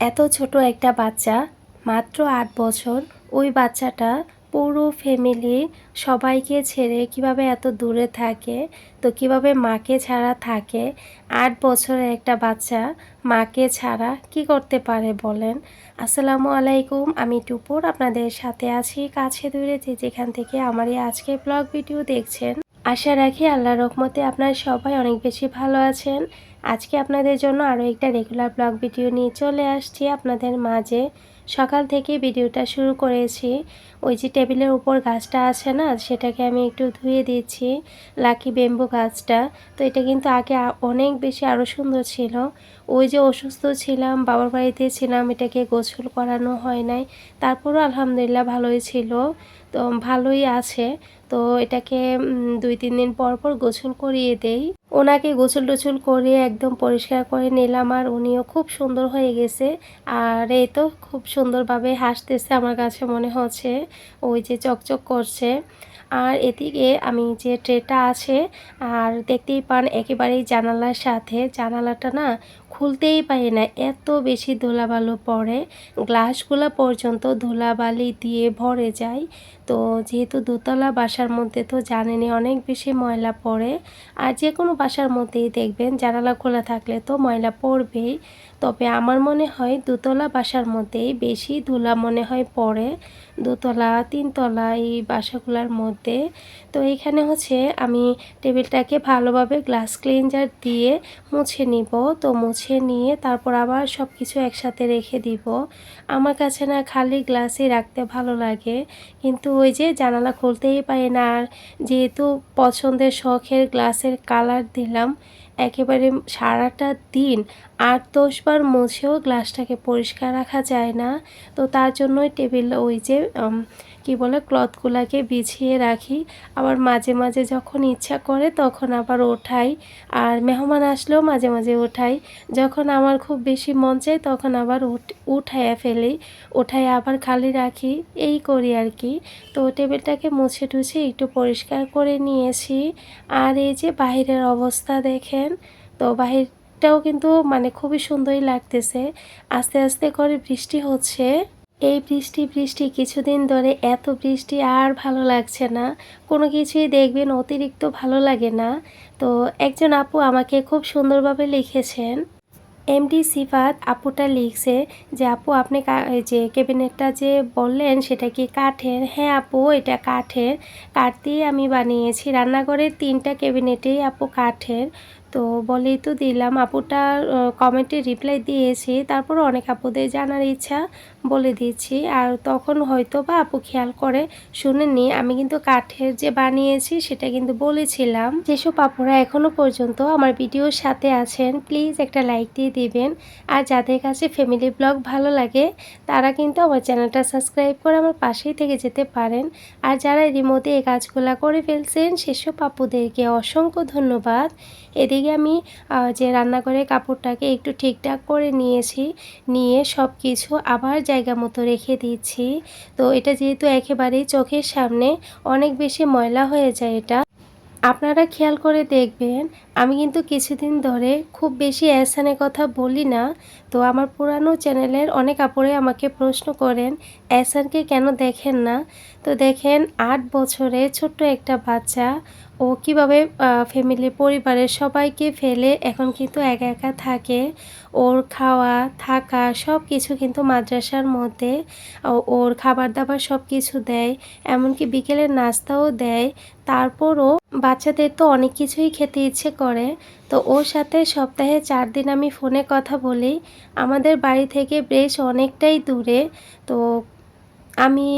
এত ছোট একটা বাচ্চা, মাত্র ৮ বছর। ওই বাচ্চাটা পুরো ফ্যামিলির সবাইকে ছেড়ে কিভাবে এত দূরে থাকে, তো কিভাবে মাকে ছাড়া থাকে। ৮ বছরের একটা বাচ্চা মাকে ছাড়া কি করতে পারে বলেন। আসসালামু আলাইকুম, আমি টুপুর আপনাদের সাথে আছি কাছে দূরে যে যেখান থেকে আমার এই আজকের ব্লগ ভিডিও দেখছেন। আশা রাখি আল্লাহর রহমতে আপনারা সবাই অনেক বেশি ভালো আছেন। আজকে আপনাদের জন্য আরও একটা রেগুলার ব্লগ ভিডিও নিয়ে চলে আসছি আপনাদের মাঝে। সকাল থেকে ভিডিওটা শুরু করেছি। ওই যে টেবিলের উপর গাছটা আছে না, সেটাকে আমি একটু ধুয়ে দিচ্ছি, লাকি বেম্বু গাছটা। তো এটা কিন্তু আগে অনেক বেশি আরও সুন্দর ছিল। ওই যে অসুস্থ ছিলাম, বাবার বাড়িতে ছিলাম, এটাকে গোসল করানো হয় নাই। তারপরও আলহামদুলিল্লাহ ভালোই ছিল, তো ভালোই আছে। তো এটাকে 2-3 দিন পর পর গোসল করিয়ে দেই। ওনাকে গোসল টোসল করে একদম পরিষ্কার করে নিলাম, আর উনিও খুব সুন্দর হয়ে গেছে। আর এই তো খুব সুন্দরভাবে হাসতেছে, আমার কাছে মনে হচ্ছে ওই যে চকচক করছে। আর এদিকে আমি যে ট্রেটা আছে, আর দেখতেই পান একেবারেই জানালার সাথে, জানালাটা না খুলতেই পারি না, এত বেশি ধুলাবালু পড়ে, গ্লাসগুলো পর্যন্ত ধুলাবালি দিয়ে ভরে যায়। তো যেহেতু দোতলা বাসার মধ্যে তো জানেনই অনেক বেশি ময়লা পড়ে। আর যে কোনো বাসার মধ্যেই দেখবেন জানালা খোলা থাকলে তো ময়লা পড়বেই। তবে আমার মনে হয় দোতলা বাসার মধ্যেই বেশি ধুলা মনে হয় পড়ে, দোতলা 3তলা এই বাসাগুলোর মধ্যে। তো এইখানে হচ্ছে আমি টেবিলটাকে ভালোভাবে গ্লাস ক্লিনজার দিয়ে মুছে নিব। তো মুছে নিয়ে তারপর আবার সব কিছু একসাথে রেখে দিব। আমার কাছে না খালি গ্লাসই রাখতে ভালো লাগে, কিন্তু ওই যে জানালা খুলতেই পারি না। আর যেহেতু পছন্দের শখের গ্লাসের কালার দিলাম, একেবারে সারাটা দিন 8-10 বার মুছেও গ্লাসটাকে পরিষ্কার রাখা যায় না। তো তার জন্যই টেবিল ওই যে কি বলে ক্লথগুলাকে বিছিয়ে রাখি। আবার মাঝে মাঝে যখন ইচ্ছা করে তখন আবার ওঠাই, আর মেহমান আসলেও মাঝে মাঝে ওঠাই। যখন আমার খুব বেশি মন চায় তখন আবার উঠাইয়া ফেলি, উঠাই আবার খালি রাখি, এই করি আর কি। তো টেবিলটাকে মুছে টুছে একটু পরিষ্কার করে নিয়েছি। আর এই যে বাহিরের অবস্থা দেখেন, তো বাহিরটাও কিন্তু মানে খুবই সুন্দরই লাগতেছে। আস্তে আস্তে করে বৃষ্টি হচ্ছে। এই বৃষ্টি কিছুদিন ধরে এত বৃষ্টি আর ভালো লাগছে না, কোনো কিছুই দেখবেন অতিরিক্ত ভালো লাগে না। তো একজন আপু আমাকে খুব সুন্দরভাবে লিখেছেন, এমডি সিফাত আপুটা লিখছে যে আপু আপনি যে ক্যাবিনেটটা যে বললেন সেটা কি কাঠের? হ্যাঁ আপু, এটা কাঠের, কাঠ দিয়ে আমি বানিয়েছি। রান্নাঘরের 3টা ক্যাবিনেটেই আপু কাঠের। তো বলেই তো দিলাম, আপুটার কমেন্টে রিপ্লাই দিয়েছি। তারপর অনেক আপুদের জানার ইচ্ছা বলে দিচ্ছি। আর তখন হয়তো বা আপু খেয়াল করে শুনেননি, আমি কিন্তু কাঠের যে বানিয়েছি সেটা কিন্তু বলেছিলাম। যেসব আপুরা এখনও পর্যন্ত আমার ভিডিওর সাথে আছেন প্লিজ একটা লাইক দিয়ে দিবেন। আর যাদের কাছে ফ্যামিলি ব্লগ ভালো লাগে তারা কিন্তু আমার চ্যানেলটা সাবস্ক্রাইব করে আমার পাশেই থেকে যেতে পারেন। আর যারা রিমোটে এই কাজগুলো করে ফেলছেন সেসব আপুদেরকে অসংখ্য ধন্যবাদ। এদিকে আমি যে রান্নাঘরের কাপড়টাকে একটু ঠিকঠাক করে নিয়েছি, নিয়ে সব কিছু আবার জায়গা মতো রেখে দিচ্ছি। তো এটা যেহেতু একেবারেই চোখের সামনে, অনেক বেশি ময়লা হয়ে যায় এটা। আপনারা খেয়াল করে দেখবেন আমি কিন্তু কিছুদিন ধরে খুব বেশি এহসানের কথা বলি না। তো আমার পুরানো চ্যানেলের অনেক আপুরে আমাকে প্রশ্ন করেন এহসানকে কেন দেখেন না। তো দেখেন 8 বছরে ছোট্ট একটা বাচ্চা, ও কীভাবে ফ্যামিলির পরিবারের সবাইকে ফেলে এখন কিন্তু একা একা থাকে। ওর খাওয়া থাকা সব কিছু কিন্তু মাদ্রাসার মধ্যে, ওর খাবার দাবার সব কিছু দেয়, এমনকি বিকেলের নাস্তাও দেয়। তারপরও বাচ্চাদের তো অনেক কিছুই খেতে ইচ্ছে করে। তো ওর সাথে সপ্তাহে 4 দিন আমি ফোনে কথা বলি। আমাদের বাড়ি থেকে বেশ অনেকটাই দূরে। তো আমি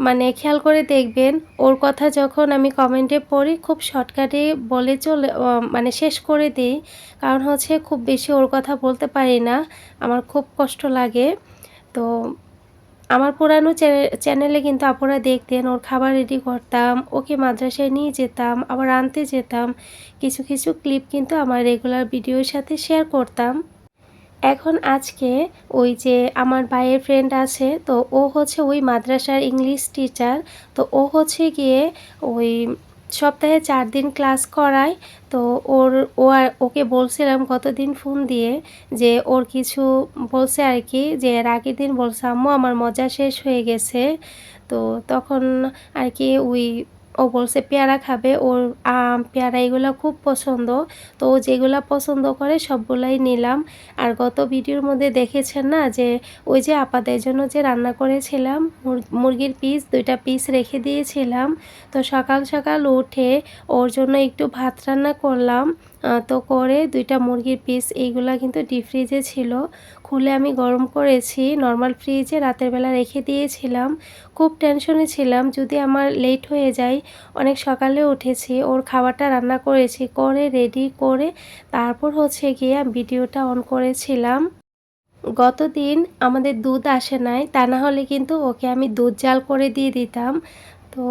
মানে খেয়াল করে দেখবেন ওর কথা যখন আমি কমেন্টে পড়ি খুব শর্টকাটে বলে চলে মানে শেষ করে দিই। কারণ হচ্ছে খুব বেশি ওর কথা বলতে পারি না, আমার খুব কষ্ট লাগে। তো আমার পুরানো চ্যানেলে কিন্তু আপুরা দেখতেন ওর খাবার রেডি করতাম, ওকে মাদ্রাসায় নিয়ে যেতাম, আবার আনতে যেতাম। কিছু কিছু ক্লিপ কিন্তু আমার রেগুলার ভিডিওর সাথে শেয়ার করতাম। এখন আজকে ওই যে আমার ভাইয়ের ফ্রেন্ড আছে, তো ও হচ্ছে ওই মাদ্রাসার ইংলিশ টিচার। তো ও হচ্ছে গিয়ে ওই সপ্তাহে ৪ দিন ক্লাস করায়। তো ওকে বলছিলাম গতদিন ফোন দিয়ে যে ওর কিছু বলছে আর কি, যে এর আগের দিন বলছে, আম্মু আমার মজা শেষ হয়ে গেছে। তো তখন আর কি ও বলছে পেয়ারা খাবে, ওর আম পেয়ারা এগুলো খুব পছন্দ। তো ও যেগুলা পছন্দ করে সবগুলাই নিলাম। আর গত ভিডিওর মধ্যে দেখেছেন না যে ওই যে আপাদের জন্য যে রান্না করেছিলাম, মুরগির পিস 2টা পিস রেখে দিয়েছিলাম। তো সকাল সকাল উঠে ওর জন্য একটু ভাত রান্না করলাম। তো করে 2টা মুরগির পিস এইগুলা কিন্তু ডিপ ফ্রিজে ছিল, খুলে আমি গরম করেছি, নর্মাল ফ্রিজে রাতের বেলা রেখে দিয়েছিলাম। খুব টেনশনে ছিলাম যদি আমার লেট হয়ে যায়, অনেক সকালে উঠেছি, ওর খাবারটা রান্না করেছি, করে রেডি করে তারপর হচ্ছে গিয়ে ভিডিওটা অন করেছিলাম। গতদিন আমাদের দুধ আসে নাই, তা না হলে কিন্তু ওকে আমি দুধ জাল করে দিয়ে দিতাম। তো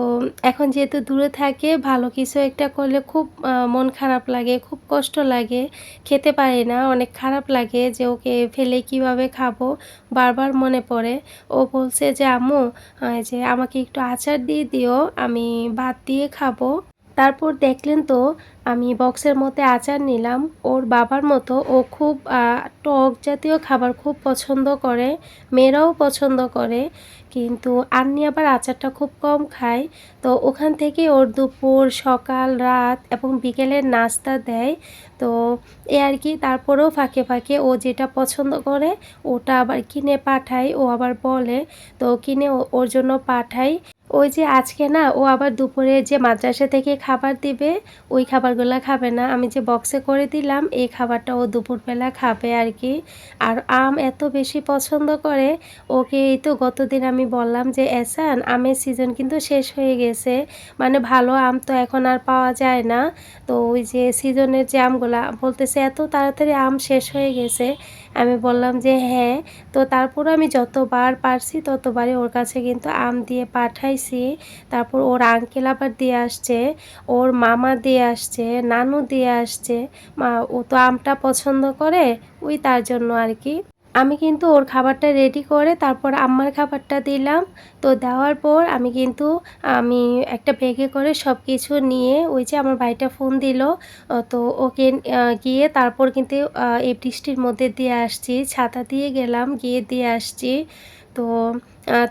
এখন যেহেতু দূরে থাকে, ভালো কিছু একটা করলে খুব মন খারাপ লাগে, খুব কষ্ট লাগে, খেতে পারি না, অনেক খারাপ লাগে যে ওকে ফেলে কিভাবে খাবো, বারবার মনে পড়ে। ও বলছে যে আম্মু যে আমাকে একটু আচার দিয়ে দিও, আমি ভাত দিয়ে খাবো। তারপর দেখলেন তো আমি বক্সের মধ্যে আচার নিলাম। ওর বাবার মতো ও খুব টক জাতীয় খাবার খুব পছন্দ করে, মেয়েরাও পছন্দ করে, কিন্তু আন্নি আবার আচারটা খুব কম খায়। তো ওখান থেকে ওর দুপুর, সকাল, রাত এবং বিকেলের নাস্তা দেয়। তো এ আর কি, তারপরেও ফাঁকে ফাঁকে ও যেটা পছন্দ করে ওটা আবার কিনে পাঠায়, ও আবার বলে, তো কিনে ওর জন্য পাঠাই। ওই যে আজকে না ও আবার দুপুরে যে মাদ্রাসা থেকে খাবার দিবে, ওই খাবারগুলো খাবে না, আমি যে বক্সে করে দিলাম এই খাবারটা ও দুপুরবেলা খাবে আর কি। আর আম এত বেশি পছন্দ করে, ওকে এই তো গতদিন আমি বললাম যে এহসান আমের সিজন কিন্তু শেষ হয়ে গেছে, মানে ভালো আম তো এখন আর পাওয়া যায় না। তো ওই যে সিজনের যে আমগুলা, বলতেছে এত তাড়াতাড়ি আম শেষ হয়ে গেছে। আমি বললাম যে হ্যাঁ। তো তারপর আমি যতবার পারছি ততবারই ওর কাছে কিন্তু আম দিয়ে পাঠাইছি। তারপর ওর আঙ্কেল আবার দিয়ে আসছে, ওর মামা দিয়ে আসছে, নানু দিয়ে আসছে। ও তো আমটা পছন্দ করে, ওই তার জন্য আর কি। আমি কিন্তু ওর খাবারটা রেডি করে তারপর আম্মার খাবারটা দিলাম। তো দেওয়ার পর আমি একটা ব্যাগে করে সব কিছু নিয়ে ওই যে আমার ভাইটা ফোন দিল, তো ওকে গিয়ে তারপর কিন্তু এই বৃষ্টির মধ্যে দিয়ে আসছি, ছাতা দিয়ে গেলাম, গিয়ে দিয়ে আসছি। তো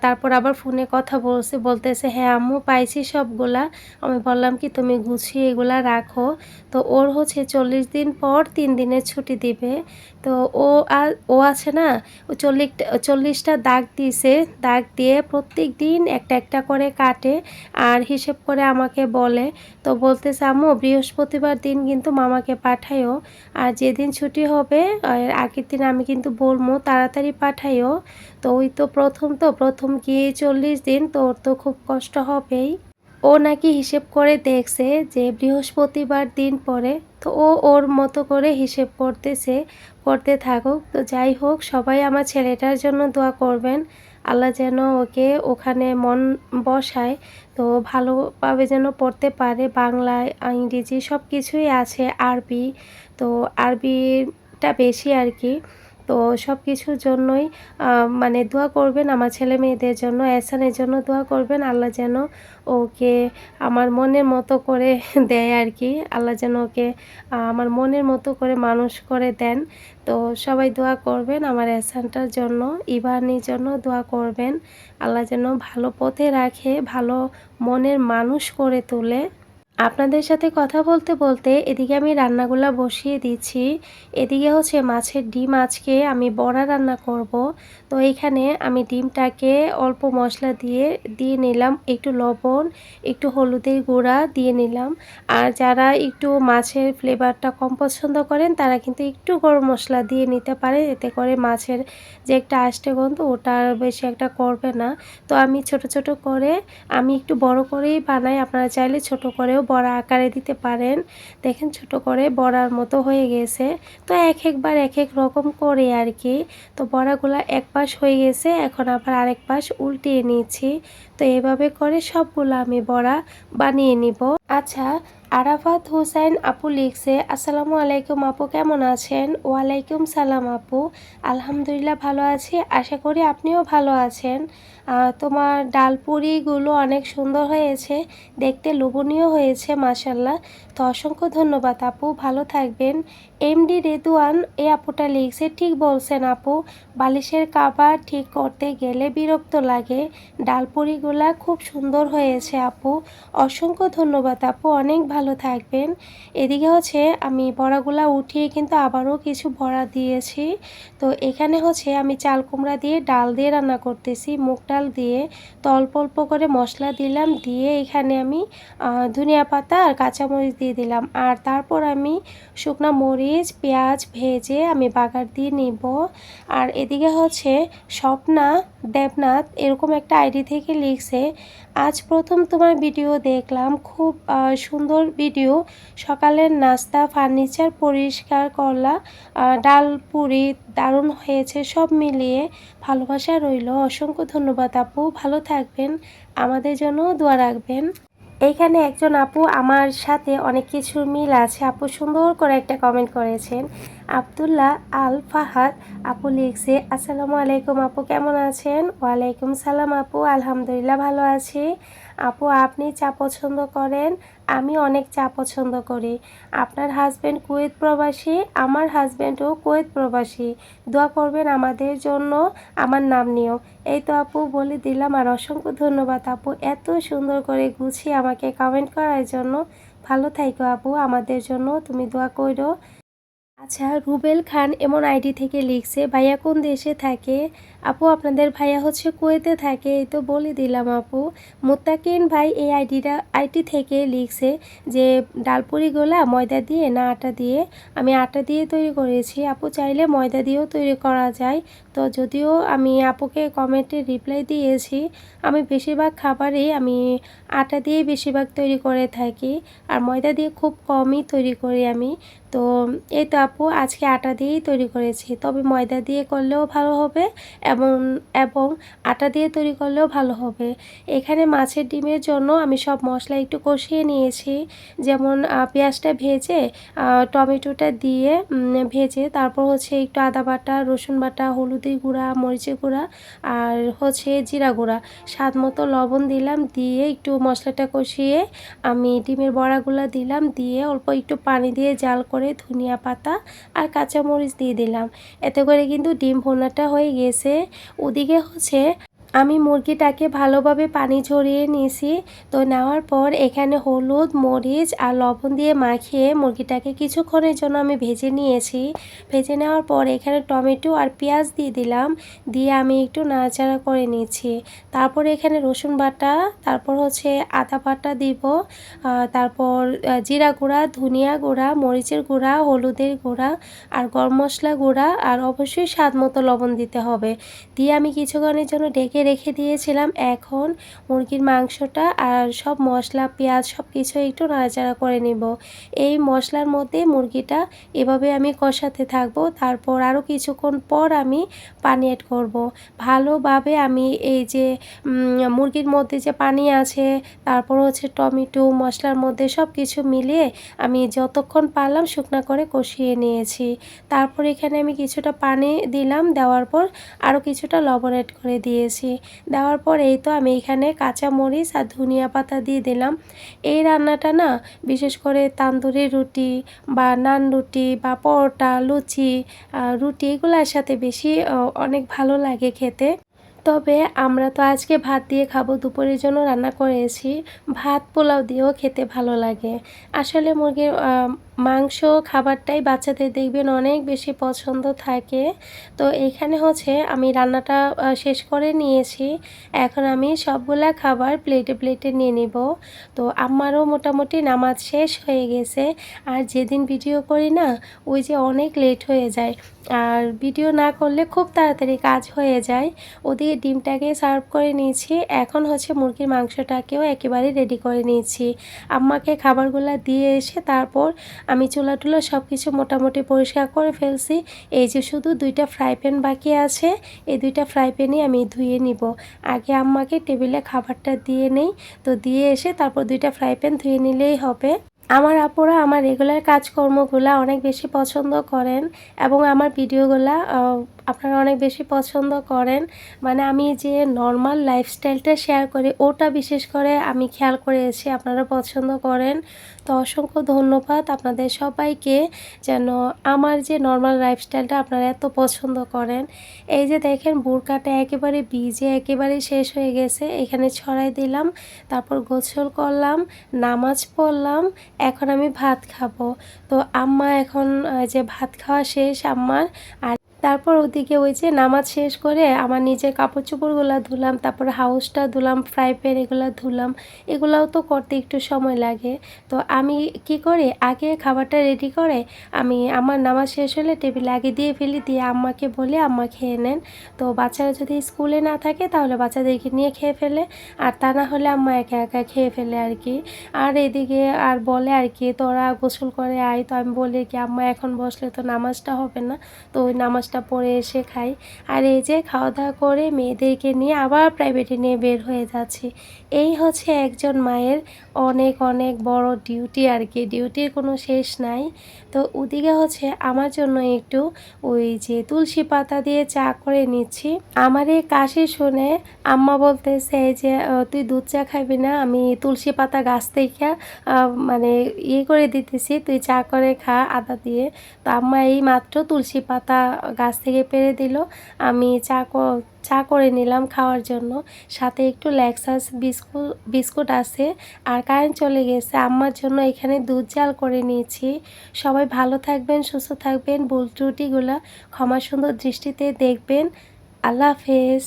তারপর আবার ফোনে কথা বলতেছে হ্যাঁ আম্মু পাইছি সবগুলা। আমি বললাম কি তুমি গুছিয়ে এগুলা রাখো। তো ওর হচ্ছে 40 দিন পর 3 দিনের ছুটি দিবে। তো ও আছে না, ও 40টা দাগ দিয়েছে, দাগ দিয়ে প্রত্যেক দিন একটা একটা করে কাটে আর হিসেব করে আমাকে বলে। তো বলতেছে আম্মু বৃহস্পতিবার দিন কিন্তু মামাকে পাঠাইও, আর যেদিন ছুটি হবে এর আগের দিন আমি কিন্তু বলবো তাড়াতাড়ি পাঠাইও। তো ওই তো প্রথম গিয়ে 40 দিন, তো ওর তো খুব কষ্ট হবেই। ও নাকি হিসেব করে দেখছে যে বৃহস্পতিবার দিন পরে, তো ওর মতো করে হিসেব করতে থাকুক। তো যাই হোক, সবাই আমার ছেলেটার জন্য দোয়া করবেন, আল্লাহ যেন ওকে ওখানে মন বসায়, তো ভালোভাবে যেন পড়তে পারে, বাংলায় ইংরেজি সব কিছুই আছে, আরবি, তো আরবিটা বেশি আর কি। তো সব কিছুর জন্যই মানে দোয়া করবেন আমার ছেলে মেয়েদের জন্য, এহসানের জন্য দোয়া করবেন, আল্লাহ যেন ওকে আমার মনের মতো করে দেয় আর কি, আল্লাহ যেন ওকে আমার মনের মতো করে মানুষ করে দেন। তো সবাই দোয়া করবেন আমার এহসানটার জন্য, ইভানির জন্য দোয়া করবেন, আল্লাহ যেন ভালো পথে রাখে, ভালো মনের মানুষ করে তোলে। আপনাদের সাথে কথা বলতে বলতে এদিকে আমি রান্নাগুলা বসিয়ে দিচ্ছি। এদিকে হচ্ছে মাছের ডিম, আজকে আমি বড়া রান্না করব। তো এইখানে আমি ডিমটাকে অল্প মশলা দিয়ে নিলাম, একটু লবণ, একটু হলুদের গুঁড়া দিয়ে নিলাম। আর যারা একটু মাছের ফ্লেভারটা কম পছন্দ করেন তারা কিন্তু একটু গরম মশলা দিয়ে নিতে পারে, এতে করে মাছের যে একটা আষ্টে গন্ধ ওটা আর বেশি একটা করবে না। তো আমি ছোট ছোট করে, আমি একটু বড় করেই বানাই, আপনারা চাইলে ছোট করেও বড়া আকারে দিতে পারেন। দেখেন ছোট করে বড়ার মতো হয়ে গেছে। তো একবার এক এক রকম করে আর কি। তো বড়াগুলা এক পাশ হয়ে গেছে, এখন আবার আরেক পাশ উল্টিয়ে নিচ্ছি। তো এভাবে করে সবগুলো আমি বড়া বানিয়ে নিব। আচ্ছা, আরাফাত হোসেন আপু লিখছে, আসসালামু আলাইকুম আপু, কেমন আছেন? ওয়ালাইকুম সালাম আপু, আলহামদুলিল্লাহ ভালো আছি, আশা করি আপনিও ভালো আছেন। তোমার ডালপুরিগুলো অনেক সুন্দর হয়েছে, দেখতে লোভনীয় হয়েছে মাশাল্লাহ। তো অসংখ্য ধন্যবাদ আপু, ভালো থাকবেন। এমডি রেদুয়ান এই আপুটা লিখছে, ঠিক বলছেন আপু, বালিশের কাভার ঠিক করতে গেলে বিরক্ত লাগে। ডালপুরিগুলা খুব সুন্দর হয়েছে আপু, অসংখ্য ধন্যবাদ আপু, অনেক ভালো থাকবেন। এদিকে হচ্ছে আমি বড়াগুলা উঠিয়ে কিন্তু আবারও কিছু বড়া দিয়েছি। তো এখানে হচ্ছে আমি চাল কুমড়া দিয়ে ডাল দিয়ে রান্না করতেছি, মুগ ডাল দিয়ে। তো অল্প অল্প করে মশলা দিলাম, দিয়ে এখানে আমি ধনিয়া পাতা আর কাঁচামরিচ দিয়ে দিলাম, আর তারপর আমি শুকনো মরিচ পেঁয়াজ ভেজে আমি বাগার দিয়ে নিব। আর এদিকে হচ্ছে স্বপ্না দেবনাথ এরকম একটা আইডি থেকে লিখছে, আজ প্রথম তোমার ভিডিও দেখলাম, খুব সুন্দর ভিডিও। সকালের নাস্তা, ফার্নিচার পরিষ্কার করলা, ডাল পুরি দারুণ হয়েছে, সব মিলিয়ে ভালোবাসা রইল। অসংখ্য ধন্যবাদ আপু, ভালো থাকবেন, আমাদের জন্য দোয়া রাখবেন। এইখানে একজন আপু আমার সাথে অনেক কিছু মিল আছে, আপু সুন্দর করে একটা কমেন্ট করেছেন। আব্দুল্লাহ আল ফাহাদ আপু লিখছে, আসসালামু আলাইকুম আপু, কেমন আছেন? ওয়ালাইকুম সালাম আপু, আলহামদুলিল্লাহ ভালো আছি। আপু আপনি চা পছন্দ করেন? আমি অনেক চা পছন্দ করি। আপনার হাজব্যান্ড কুয়েত প্রবাসী, আমার হাজব্যান্ডও কুয়েত প্রবাসী, দোয়া করবেন আমাদের জন্য, আমার নাম নিও। এই তো আপু বলে দিলাম, আর অসংখ্য ধন্যবাদ আপু এত সুন্দর করে গুছিয়ে আমাকে কমেন্ট করার জন্য। ভালো থাইকো আপু, আমাদের জন্য তুমি দোয়া করো। আচ্ছা, রুবেল খান এমন আইডি থেকে লিখছে, ভাইয়া কোন দেশে থাকে? আপু আপনাদের ভাইয়া হচ্ছে কুয়েতে থাকে, এই তো বলে দিলাম আপু। মুত্তাকিন ভাই এই আইডি থেকে লিখছে যে ডালপুরিগুলা ময়দা দিয়ে না আটা দিয়ে? আমি আটা দিয়ে তৈরি করেছি আপু, চাইলে ময়দা দিয়েও তৈরি করা যায়। তো যদিও আমি আপুকে কমেন্টে রিপ্লাই দিয়েছি, আমি বেশিরভাগ খাবারই আমি আটা দিয়েই বেশিরভাগ তৈরি করে থাকি, আর ময়দা দিয়ে খুব কমই তৈরি করি আমি। তো এই তো আপু আজকে আটা দিয়েই তৈরি করেছি, তবে ময়দা দিয়ে করলেও ভালো হবে এবং এবং আটা দিয়ে তৈরি করলেও ভালো হবে। এখানে মাছের ডিমের জন্য আমি সব মশলা একটু কষিয়ে নিয়েছি, যেমন পেঁয়াজটা ভেজে টমেটোটা দিয়ে ভেজে, তারপর হচ্ছে একটু আদা বাটা, রসুন বাটা, হলুদের গুঁড়া, মরিচের গুঁড়া, আর হচ্ছে জিরা গুঁড়া, স্বাদ মতো লবণ দিলাম, দিয়ে একটু মশলাটা কষিয়ে আমি ডিমের বড়াগুলো দিলাম, দিয়ে অল্প একটু পানি দিয়ে জাল করে ধনিয়া পাতা আর কাঁচামরিচ দিয়ে দিলাম। এতে করে কিন্তু ডিম ভুনাটা হয়ে গেছে। ওদিকে হচ্ছে আমি মুরগিটাকে ভালোভাবে পানি ঝরিয়ে নিয়েছি। তো নেওয়ার পর এখানে হলুদ মরিচ আর লবণ দিয়ে মাখিয়ে মুরগিটাকে কিছুক্ষণের জন্য আমি ভেজে নিয়েছি। ভেজে নেওয়ার পর এখানে টমেটো আর পেঁয়াজ দিয়ে দিলাম, দিয়ে আমি একটু নাড়াচাড়া করে নিচ্ছি। তারপর এখানে রসুন বাটা, তারপর হচ্ছে আদা বাটা দিব, তারপর জিরা গুঁড়া, ধনিয়া গুঁড়া, মরিচের গুঁড়া, হলুদের গুঁড়া আর গরম মশলা গুঁড়া, আর অবশ্যই স্বাদ মতো লবণ দিতে হবে। দিয়ে আমি কিছুক্ষণের জন্য ঢেকে রেখে দিয়েছিলাম। এখন মুরগির মাংসটা আর সব মশলা পেঁয়াজ সব কিছু একটু নাড়াচাড়া করে নিব। এই মশলার মধ্যে মুরগিটা এভাবে আমি কষাতে থাকব। তারপর আরও কিছুক্ষণ পর আমি পানি অ্যাড করব। ভালোভাবে আমি এই যে মুরগির মধ্যে যে পানি আছে, তারপর হচ্ছে টমেটো মশলার মধ্যে সব কিছু মিলিয়ে আমি যতক্ষণ পারলাম শুকনো করে কষিয়ে নিয়েছি। তারপর এখানে আমি কিছুটা পানি দিলাম, দেওয়ার পর আরও কিছুটা লবণ অ্যাড করে দিয়েছি। দেওয়ার পর এই তো আমি এখানে কাঁচা মরিচ আর ধনিয়া পাতা দিয়ে দিলাম। এই রান্নাটা না বিশেষ করে তান্দুরি রুটি বা নান রুটি বা পরোটা, লুচি, রুটি এগুলোর সাথে বেশি অনেক ভালো লাগে খেতে। তবে আমরা তো আজকে ভাত দিয়ে খাবো, দুপুরের জন্য রান্না করেছি, ভাত পোলাও দিয়েও খেতে ভালো লাগে। আসলে মুরগির মাংস খাবারটাই বাচ্চাদের দেখবেন অনেক বেশি পছন্দ থাকে। তো এখানে হচ্ছে আমি রান্নাটা শেষ করে নিয়েছি। এখন আমি সবগুলা খাবার প্লেটে প্লেটে নিয়ে নিব। তো আমারও মোটামুটি নামাজ শেষ হয়ে গেছে। আর যেদিন ভিডিও করি না, ওই যে অনেক লেট হয়ে যায়, আর ভিডিও না করলে খুব তাড়াতাড়ি কাজ হয়ে যায়। ওদিকে ডিমটাকে সার্ভ করে নিয়েছি। এখন হচ্ছে মুরগির মাংসটাকেও একেবারে রেডি করে নিয়েছি। আম্মাকে খাবারগুলা দিয়ে এসে তারপর আমি চুলা-টুলা সব কিছু মোটামুটি পরিষ্কার করে ফেলছি। এই যে শুধু 2টা ফ্রাই প্যান বাকি আছে, এই 2টা ফ্রাই প্যানই আমি ধুয়ে নিব। আগে আম্মাকে টেবিলে খাবারটা দিয়ে নেই, তো দিয়ে এসে তারপর 2টা ফ্রাই প্যান ধুয়ে নিলেই হবে। আমার আপুরা আমার রেগুলার কাজকর্মগুলা অনেক বেশি পছন্দ করেন এবং আমার ভিডিওগুলা আপনারা অনেক বেশি পছন্দ করেন। মানে আমি যে নর্মাল লাইফস্টাইলটা শেয়ার করি ওটা বিশেষ করে আমি খেয়াল করেছি আপনারা পছন্দ করেন। তো অসংখ্য ধন্যবাদ আপনাদের সবাইকে, যেন আমার যে নর্মাল লাইফস্টাইলটা আপনারা এত পছন্দ করেন। এই যে দেখেন বোরকাটা একেবারে ভিজে একেবারে শেষ হয়ে গেছে, এখানে ছড়াই দিলাম, তারপর গোসল করলাম, নামাজ পড়লাম, এখন আমি ভাত খাবো। তো আম্মা এখন যে ভাত খাওয়া শেষ আম্মার, আর তারপর ওদিকে ওই যে নামাজ শেষ করে আমার নিজের কাপড় চোপড়গুলো ধুলাম, তারপর হাউসটা ধুলাম, ফ্রাই প্যান এগুলো ধুলাম, এগুলাও তো করতে একটু সময় লাগে। তো আমি কি করি, আগে খাবারটা রেডি করে আমি আমার নামাজ শেষ হলে টেবিলে আগে দিয়ে ফেলি, দিয়ে আম্মাকে বলে আম্মা খেয়ে নেন। তো বাচ্চারা যদি স্কুলে না থাকে তাহলে বাচ্চাদেরকে নিয়ে খেয়ে ফেলে, আর তা না হলে আম্মা একা একা খেয়ে ফেলে আর কি। আর এদিকে আর বলে আর কি তোরা গোসল করে আয়, তো আমি বলি কি আম্মা এখন বসলে তো নামাজটা হবে না, তো ওই নামাজটা পড়ে এসে খাই। আর এই যে খাওয়া দাওয়া করে মেয়েদেরকে নিয়ে আবার প্রাইভেটে নিয়ে বের হয়ে যাচ্ছি। এই হচ্ছে একজন মায়ের অনেক অনেক বড় ডিউটি আর কি, ডিউটির কোনো শেষ নাই। তো ওদিকে হচ্ছে আমার জন্য একটু ওই যে তুলসী পাতা দিয়ে চা করে নিচ্ছি। আমার এই কাশি শুনে আম্মা বলতেছে যে তুই দুধ চা খাবি না, আমি তুলসী পাতা গাছ থেকে মানে করে দিতেছি, তুই চা করে খা আদা দিয়ে। তো আম্মা এই মাত্র তুলসী পাতা গাছ থেকে পেড়ে দিল, আমি চা করে নিলাম খাওয়ার জন্য। সাথে একটু ল্যাক্সাস বিস্কুট আছে, আর কারেন্ট চলে গেছে। আম্মার জন্য এখানে দুধ জাল করে নিয়েছি। সবাই ভালো থাকবেন, সুস্থ থাকবেন, ভুল ত্রুটিগুলো ক্ষমা সুন্দর দৃষ্টিতে দেখবেন। আল্লাহ হাফেজ।